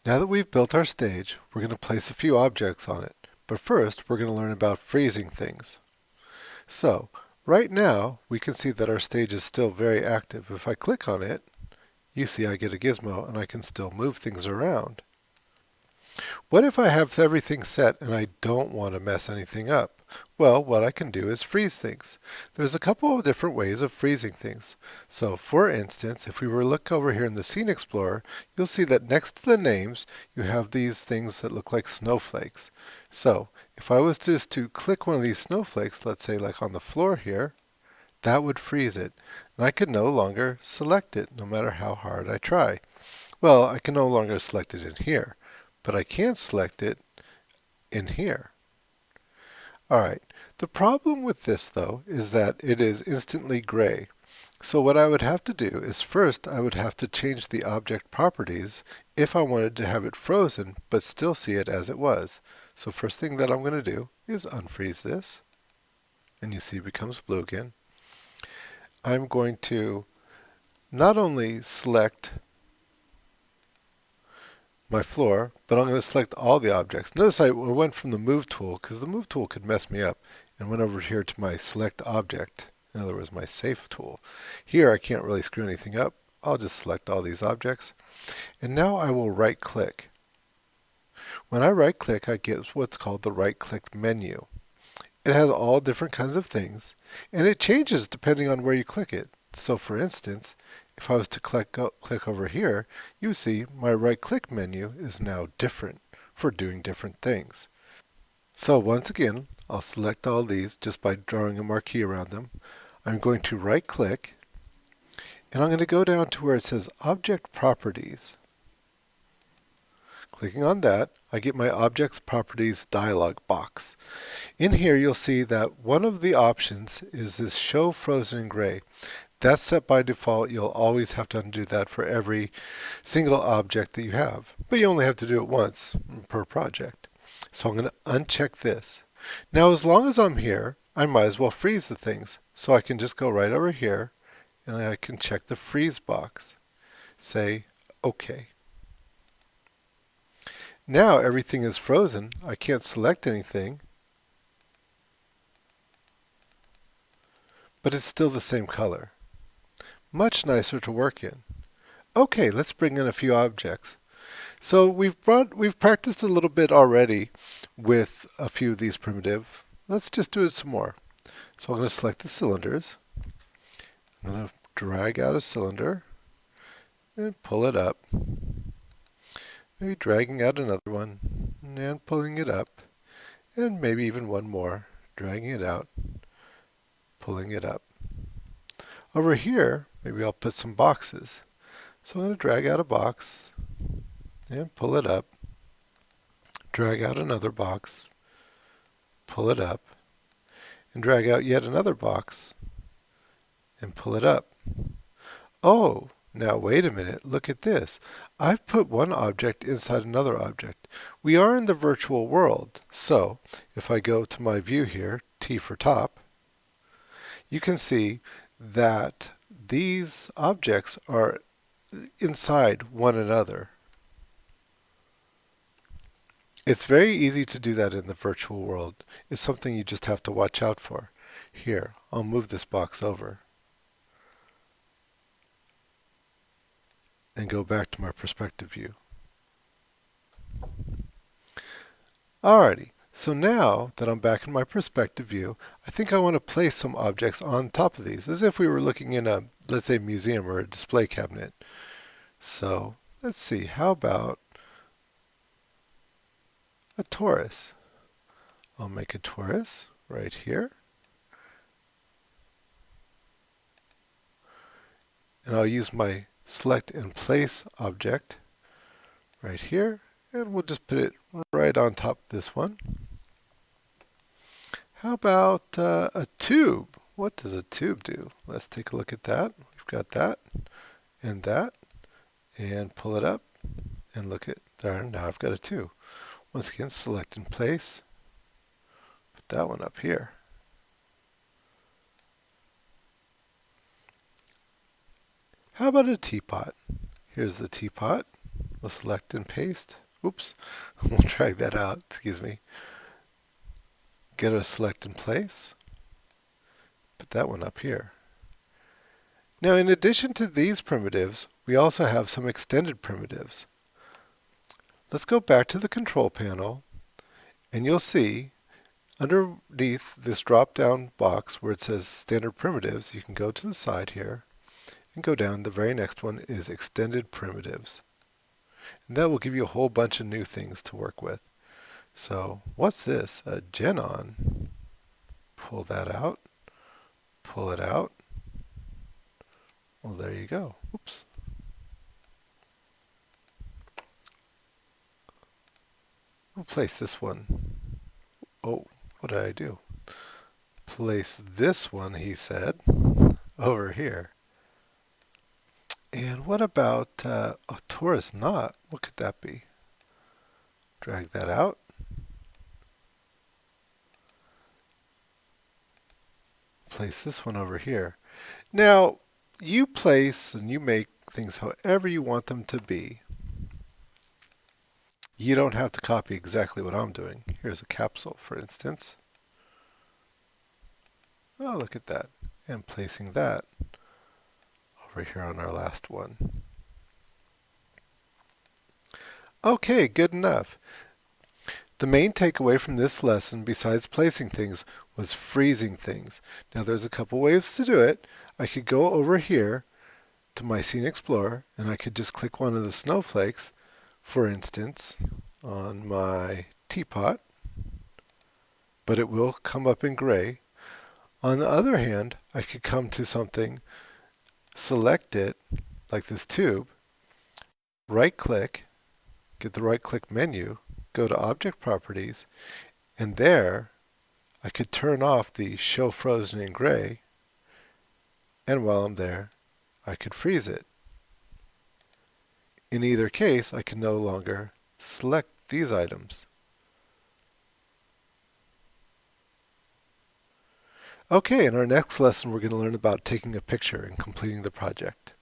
Now that we've built our stage, we're going to place a few objects on it. But first, we're going to learn about freezing things. So, right now, we can see that our stage is still very active. If I click on it, you see I get a gizmo and I can still move things around. What if I have everything set and I don't want to mess anything up? Well, what I can do is freeze things. There's a couple of different ways of freezing things. So, for instance, if we were to look over here in the Scene Explorer, you'll see that next to the names, you have these things that look like snowflakes. So, if I was just to click one of these snowflakes, let's say like on the floor here, that would freeze it. And I could no longer select it, no matter how hard I try. Well, I can no longer select it in here, but I can select it in here. Alright, the problem with this though is that it is instantly gray. So what I would have to do is first I would have to change the object properties if I wanted to have it frozen but still see it as it was. So first thing that I'm going to do is unfreeze this, and you see it becomes blue again. I'm going to not only select my floor, but I'm going to select all the objects. Notice I went from the Move tool, because the Move tool could mess me up, and went over here to my Select Object. In other words, my Safe tool. Here I can't really screw anything up. I'll just select all these objects. And now I will right-click. When I right-click, I get what's called the right-click menu. It has all different kinds of things, and it changes depending on where you click it. So for instance, if I was to click over here, you see my right-click menu is now different for doing different things. So once again, I'll select all these just by drawing a marquee around them. I'm going to right-click, and I'm going to go down to where it says Object Properties. Clicking on that, I get my Objects Properties dialog box. In here, you'll see that one of the options is this Show Frozen in Gray. That's set by default. You'll always have to undo that for every single object that you have. But you only have to do it once per project. So I'm going to uncheck this. Now, as long as I'm here, I might as well freeze the things. So I can just go right over here, and I can check the freeze box. Say, OK. Now everything is frozen. I can't select anything, but it's still the same color. Much nicer to work in. Okay, let's bring in a few objects. So we've practiced a little bit already with a few of these primitive. Let's just do it some more. So I'm going to select the cylinders. I'm going to drag out a cylinder and pull it up. Maybe dragging out another one and pulling it up, and maybe even one more, dragging it out, pulling it up. Over here, maybe I'll put some boxes. So I'm going to drag out a box and pull it up, drag out another box, pull it up, and drag out yet another box and pull it up. Oh, now wait a minute, look at this. I've put one object inside another object. We are in the virtual world, so if I go to my view here, T for top, you can see that these objects are inside one another. It's very easy to do that in the virtual world. It's something you just have to watch out for. Here, I'll move this box over and go back to my perspective view. Alrighty, so now that I'm back in my perspective view, I think I want to place some objects on top of these, as if we were looking in a, let's say, museum or a display cabinet. So let's see, how about a torus? I'll make a torus right here. And I'll use my select and place object right here, and we'll just put it right on top of this one. How about a tube? What does a tube do? Let's take a look at that. We've got that, and pull it up, and look at there. Now I've got a tube. Once again, select and place. Put that one up here. How about a teapot? Here's the teapot We'll select and paste. Oops, we'll drag that out, excuse me. Get a select and place. Put that one up here. Now, in addition to these primitives, we also have some extended primitives. Let's go back to the control panel, and you'll see underneath this drop-down box where it says standard primitives, you can go to the side here and go down. The very next one is extended primitives. And that will give you a whole bunch of new things to work with. So what's this? A GenOn. Pull that out. Pull it out. Well, there you go. Oops. We'll place this one. Oh, what did I do? Place this one, he said, over here. And what about a torus knot? What could that be? Drag that out. Place this one over here. Now, you place and you make things however you want them to be. You don't have to copy exactly what I'm doing. Here's a capsule, for instance. Oh, look at that. And placing that over here on our last one. Okay, good enough. The main takeaway from this lesson, besides placing things, was freezing things. Now there's a couple ways to do it. I could go over here to my Scene Explorer, and I could just click one of the snowflakes, for instance, on my teapot, but it will come up in gray. On the other hand, I could come to something, select it, like this tube, right-click, get the right-click menu, go to Object Properties, and there I could turn off the Show Frozen in Gray, and while I'm there, I could freeze it. In either case, I can no longer select these items. Okay, in our next lesson, we're going to learn about taking a picture and completing the project.